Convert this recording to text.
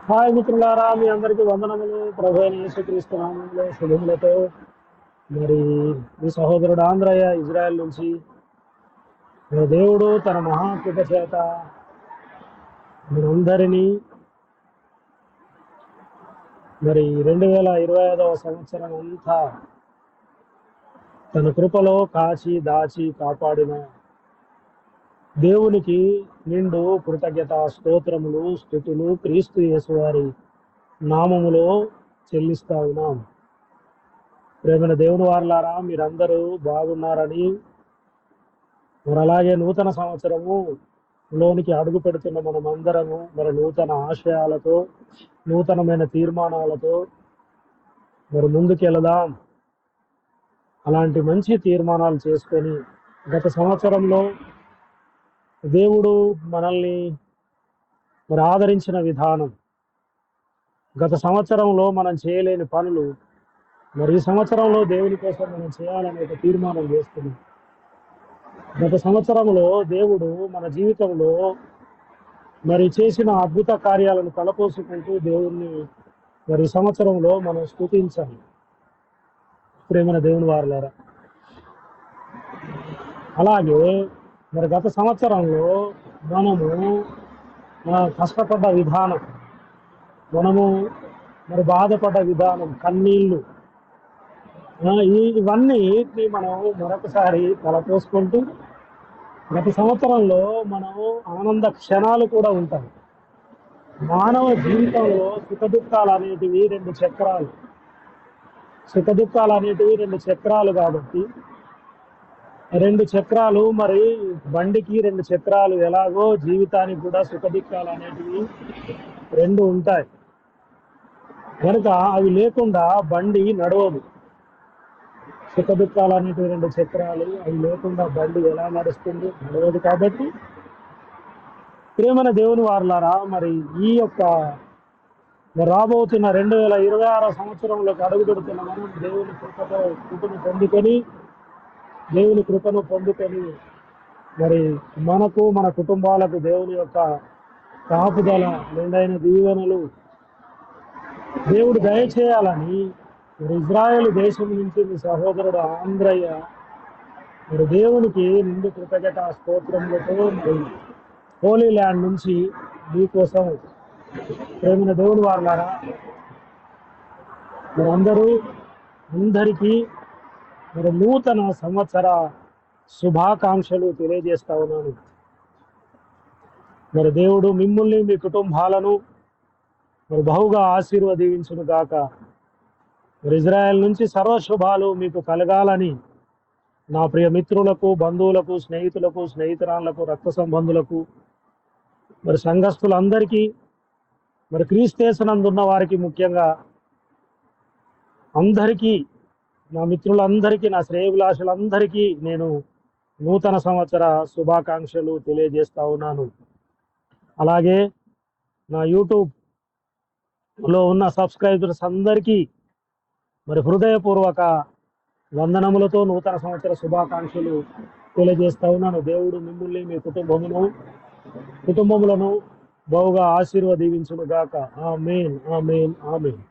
Hi మిత్రులారా, మీ అందరికీ వందనములు. ప్రభు అయిన యేసుక్రీస్తు నామములో శుభములతో. మరి మీ సహోదరుడు ఆంధ్రయ్య ఇజ్రాయెల్ నుంచి మన దేవుడు తన మహాకృప చేత మనందరినీ మరి 2025వ సంవత్సరం అంతా తన కృపలో కాచి దాచి కాపాడిన దేవునికి నిండు కృతజ్ఞత స్తోత్రములు స్తుతులు క్రీస్తు యేసు వారి నామములో చెల్లిస్తా ఉన్నాం. ప్రేమైన దేవుని వారలారా, మీరందరూ బాగున్నారని, మరి అలాగే నూతన సంవత్సరము లోనికి అడుగు పెడుతున్న మనం అందరము మరి నూతన ఆశయాలతో నూతనమైన తీర్మానాలతో మరి ముందుకెళదాం. అలాంటి మంచి తీర్మానాలు చేసుకొని గత సంవత్సరంలో దేవుడు మనల్ని మరి ఆదరించిన విధానం, గత సంవత్సరంలో మనం చేయలేని పనులు మరి ఈ సంవత్సరంలో దేవుని కోసం మనం చేయాలనే ఒక తీర్మానం చేస్తున్నాం. గత సంవత్సరంలో దేవుడు మన జీవితంలో మరి చేసిన అద్భుత కార్యాలను తలపోసుకుంటూ దేవుణ్ణి మరి ఈ సంవత్సరంలో మనం స్తుతించాలి. ప్రేమైన దేవుని వారలారా, అలాగే మరి గత సంవత్సరంలో మనము కష్టపడ్డ విధానం, మనము మరి బాధపడ్డ విధానం, కన్నీళ్ళు, ఇవన్నీ మనం మరొకసారి తలపోసుకుంటూ గత సంవత్సరంలో మనం ఆనంద క్షణాలు కూడా ఉంటాయి. మానవ జీవితంలో సుఖదుఖాలు అనేటివి రెండు చక్రాలు కాబట్టి రెండు చక్రాలు, మరి బండికి రెండు చక్రాలు ఎలాగో జీవితానికి కూడా సుఖదుఖాలు అనేటివి రెండు ఉంటాయి. కనుక అవి లేకుండా బండి నడవదు. సుఖదుఖాలు అనేటివి రెండు చక్రాలు, అవి లేకుండా బండి ఎలా నడుస్తుంది? నడవదు. కాబట్టి ప్రేమైన దేవుని వారలారా, మరి ఈ యొక్క రాబోతున్న 2026 సంవత్సరంలోకి అడుగు పెడుతున్న మనం దేవుని కృపను పొందుకొని మరి మనకు మన కుటుంబాలకు దేవుని యొక్క కాపుదల, నిండైన దీవెనలు దేవుడు దయచేయాలని మరి ఇజ్రాయేల్ దేశం నుంచి మీ సహోదరుడు ఆంధ్రయ్య మరి దేవునికి నిండు కృతజ్ఞత స్తోత్రములతో మరి హోలీ ల్యాండ్ నుంచి మీకోసం, ప్రేమైన దేవుని వారలారా, మరి అందరికీ మరి నూతన సంవత్సర శుభాకాంక్షలు తెలియజేస్తా ఉన్నాను. మరి దేవుడు మిమ్మల్ని, మీ కుటుంబాలను మరి బహుగా ఆశీర్వదించును గాక. మరి ఇజ్రాయెల్ నుంచి సర్వశుభాలు మీకు కలగాలని నా ప్రియ మిత్రులకు, బంధువులకు, స్నేహితురాళ్లకు, రక్త సంబంధులకు, మరి సంఘస్థులందరికీ, మరి క్రీస్తేసునందున్న వారికి ముఖ్యంగా అందరికీ, నా మిత్రులందరికీ, నా శ్రేయభిలాషులందరికీ నేను నూతన సంవత్సర శుభాకాంక్షలు తెలియజేస్తా ఉన్నాను. అలాగే నా యూట్యూబ్లో ఉన్న సబ్స్క్రైబర్స్ అందరికీ మరి హృదయపూర్వక వందనములతో నూతన సంవత్సర శుభాకాంక్షలు తెలియజేస్తా ఉన్నాను. దేవుడు మిమ్మల్ని, మీ కుటుంబములను బహుగా ఆశీర్వదించును గాక. ఆమేన్, ఆమేన్, ఆమేన్.